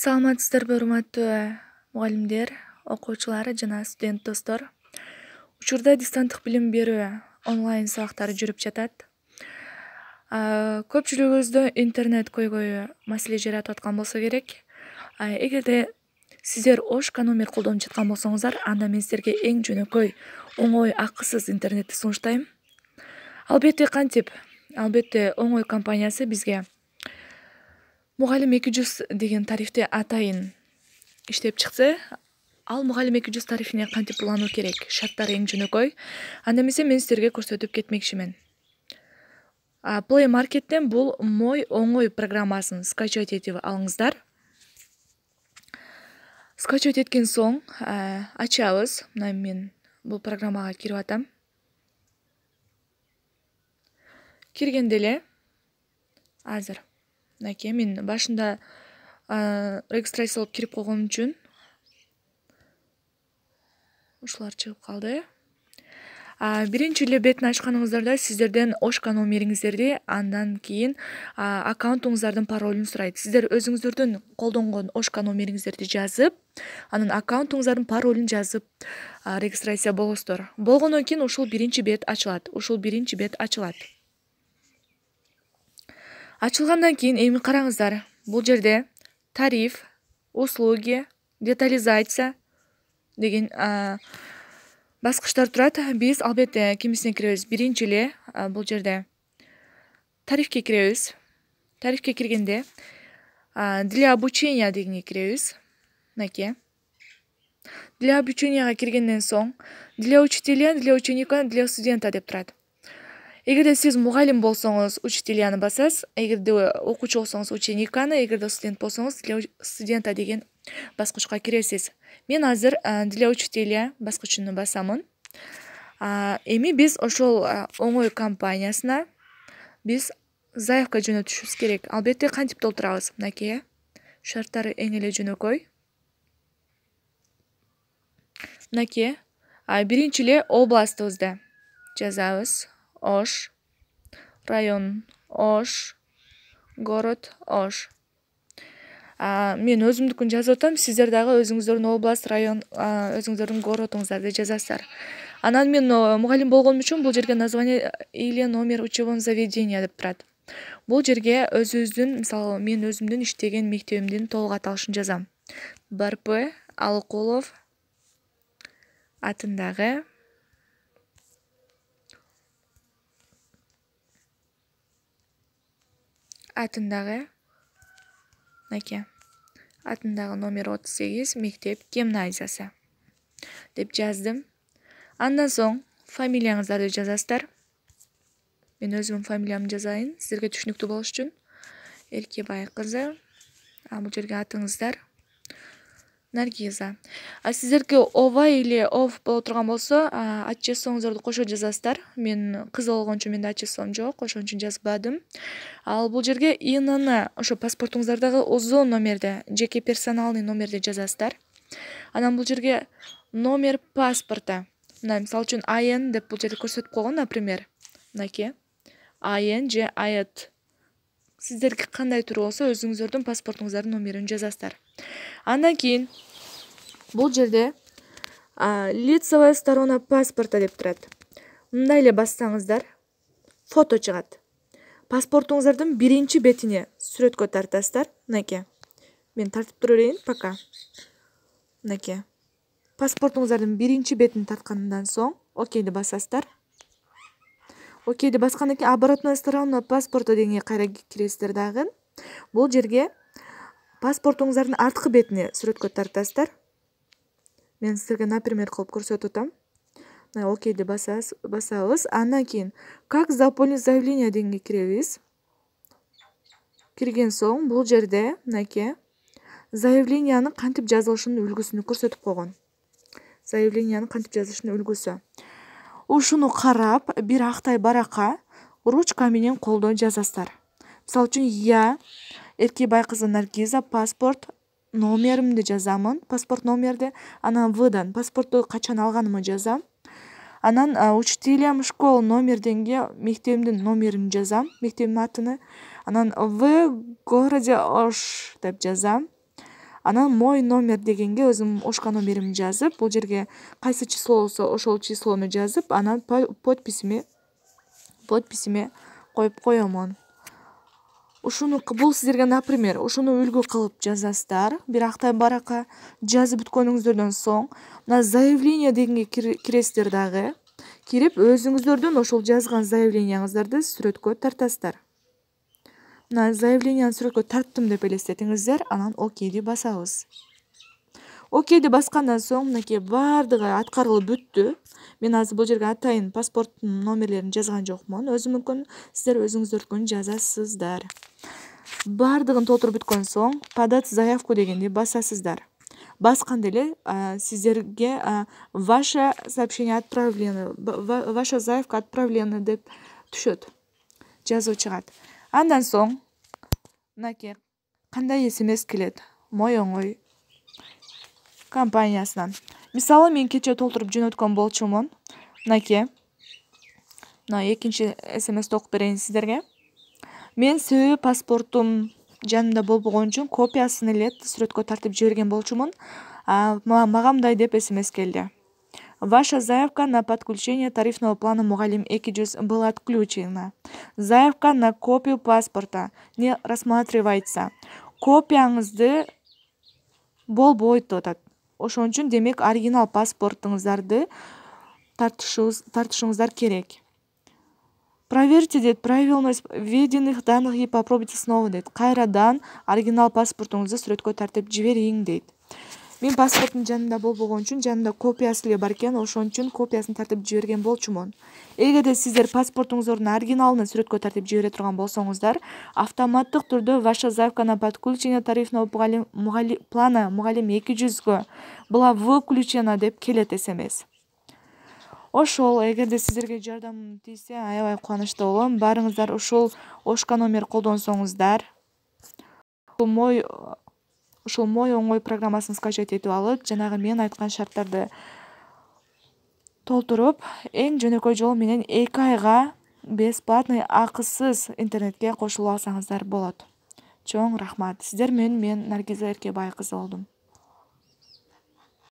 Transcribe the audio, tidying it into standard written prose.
Саламатсыздарбы урматтуу мугалимдер, окуучулар жана студент достор. Учурда дистанттык билим берүү онлайн сабактары жүрүп жатат. Көпчүлүгүбүздө интернет көйгөйү маселе жаратып аткан болсо керек. Эгерде сиздер ОШКО номер колдонуп жаткан болсоңуздар, анда мен силерге эң жөнөкөй, оңой, акысыз интернетти сунуштайм. Албетте кантип? Албетте оңой компаниясы бизге Мугалим 200 деген тарифти атайын иштеп чыкты. Ал Мугалим 200 тарифине кантип улануу керек? Шарттары эң жөнөкөй. Анда эмесе мен силерге көрсөтүп кетмекчимин. Play Markеттен бул Мой оңой программасын скачать этип алыңыздар. Скачать эткен соң ачабыз. Мына мен бул программага кирип атам. Киргенде эле азыр мынакей мен башында регистрациялап кирип койгон үчүн ушулар чыгып калды. Биринчи эле бетин ачканыңыздарда сиздерден ОШКО номериңиздерди, андан кийин аккаунтуңуздардын паролун сурайт. Сиздер өзүңүздөрдүн колдонгон ОШКО номериңиздерди жазып, анан аккаунтуңуздардын паролун жазып регистрация болосуздар. Болгондон кийин ушул биринчи бет ачылат. Ачылгандан кийин эми караңыздар. Бул жерде тариф, услуги, детализация деген баскычтар турат. Биз албетте кимисине киребиз? Биринчи эле бул жерде тарифке киребиз. Тарифке киргенде для обучения дегенге киребиз. Мынакей. Для обученияга киргенден соң для учителя, для ученика, для студента деп турат. Эгерде сиз мугалим болсоңуз, учителяны басасыз. Эгерде окуучу болсоңуз, учениканы, эгерде студент болсоңуз, для студента деген баскычка киресиз. Мен азыр для учителя баскычын басамын. Эми биз ошол оңой компаниясына биз заявка жөнөтүшүбүз керек. Албетте кантип толтурабыз? Мынакей. Шарттары эң эле жөнөкөй. Мынакей. Биринчи эле областыбызды жазабыз. Ош, район Ош, город Ош. Мен өзүмдүкүн жазып атам, сиздер дагы өзүңүздөрдүн область, район, өзүңүздөрдүн городуңуздарды жазасыздар. Анан мен мугалим болгонум үчүн бул жерге название или номер учебного заведения деп турат. Бул жерге өзүбүздүн, мисалы, мен өзүмдүн иштеген мектебимдин толук аталышын жазам. БРП Алыкулов атындагы мынакей. Атындагы номер 38 мектеп гимназиясы деп жаздым. Андан соң фамилияңыздарды жазасыздар. Мен өзүмдүн фамилиямды жазайын, силерге түшүнүктүү болуш үчүн. Эркебай кызы. Бул жерге атыңыздар. Наргиза. Сиздерге ова или ов боло турган болсо, ат честоңуздарды кошо жазасыздар. Мен кыз болгон үчүн менде ат честом жок, ошон үчүн жазбадым. Ал бул жерге ИНН, ошо паспортуңуздардагы узун номерди, жеке персоналный номерди жазасыздар. Анан бул жерге номер паспорта. Мына мисалы үчүн АН деп бул жерде көрсөтүп койгон, например. Мынакей. АН же АЭТ. Сиздерге кандай туру болсо, өзүңүздөрдүн паспортуңуздардын номерин жазасыздар. Андан кийин бул жерде лицевая сторона паспорта деп турат. Мындай эле бассаңыздар, фото чыгат. Паспортуңуздардын биринчи бетине сүрөткө тартасыздар. Мынакей. Мен тартып тура берейин, пока. Мынакей. Паспортуңуздардын биринчи бетин тарткандан соң окейди басасыздар. Окейди баскандан кийин оборотная сторона паспорта дегенге кайра киресиздер дагы. Бул жерге паспортуңуздардын арткы бетине сүрөткө тартасыздар. Мен силерге например кылып көрсөтүп атам. Окейди басабыз. Андан кийин как заполнить заявление дегенге киребиз. Кирген соң бул жерде мынакей заявленияны кантип жазылышынын үлгүсүн көрсөтүп койгон. Заявленияны кантип жазылышынын үлгүсү. Ушуну карап, бир актай барака ручка менен колдон жазасыздар. Мисалы үчүн я Эркебай кызы Наргиза паспорт номеримди жазамын, паспорт номерди, анан Вдан паспортту качан алганымды жазам. Анан учителям школ номер дегенге мектебимдин номерин жазам, мектебимдин атын. Анан в городе Ош деп жазам. Анан мой номер дегенге өзүм ошко номеримди жазып, бул жерге кайсы число болсо ошол числону жазып, анан подписиме коюп коемун. Бул сиздерге, например, ушуну үлгү кылып жазасыздар. Бир актай баракка жазып бүткөнүңүздөрдөн соң мына заявление дегенге киресиздер дагы. Кирип өзүңүздөрдүн ошол жазган заявленияңыздарды сүрөткө тартасыздар. Мына заявленияны сүрөткө тарттым деп элестетиңиздер, анан окейди басабыз. Окейди баскандан соң мынакей баардыгы аткарылып бүттү. Мен азыр бул жерге атайын паспорттун номерлерин жазган жокмун. Мүмкүн сиздер өзүңүздөрдүкүн жазасыздар. Баардыгын толтуруп бүткөн соң подать заявку дегенди басасыздар. Басканда эле сиздерге ваша сообщение отправлено, ваша заявка отправлена деп түшөт, жазуу чыгат. Андан соң мынакей кандай СМС келет? Мой оңой компаниясынан. Мисалы, мен кече толтуруп жөнөткөн болчумун. Мынакей. Мына экинчи СМСти окуп берейин сиздерге. Мен себеби паспортум жанымда болбогон үчүн копиясын эле сүрөткө тартып жиберген болчумун. Мага мындай деп СМС келди. Ваша заявка на подключение тарифного плана Мугалим 200 была отключена. Заявка на копию паспорта не рассматривается. Копияңызды болбойт деп атат. Ошон үчүн демек оригинал паспортуңуздарды тартышыңыздар керек. Проверьте дейт правильность введенных данных и попробуйте снова дейт. Кайрадан оригинал паспортуңузду сүрөткө тартып жибериң дейт. Мен паспорттун жанымда болбогон үчүн жанымда копиясы эле бар экен, ошон үчүн копиясын тартып жиберген болчумун. Эгерде сиздер паспортуңуздун оригиналын сүрөткө тартып жибере турган болсоңуздар, автоматтык түрдө ваша заявка на подключение тарифного плана Мугалим 200-гө была выключена деп келет СМС. Ошол, эгерде сиздерге жардамым тийсе, аябай кубанычтуу болом. Баарыңыздар ушул ошко номер колдонсоңуздар, ушул мой оңой программасын скачать этип алып, жанагы мен айткан шарттарды толтуруп, эң жөнөкөй жол менен 2 айга бесплатный акысыз интернетке кошулуп алсаңыздар болот. Чоң рахмат. Сиздер менен мен Наргиза Эркебай кызы болдум.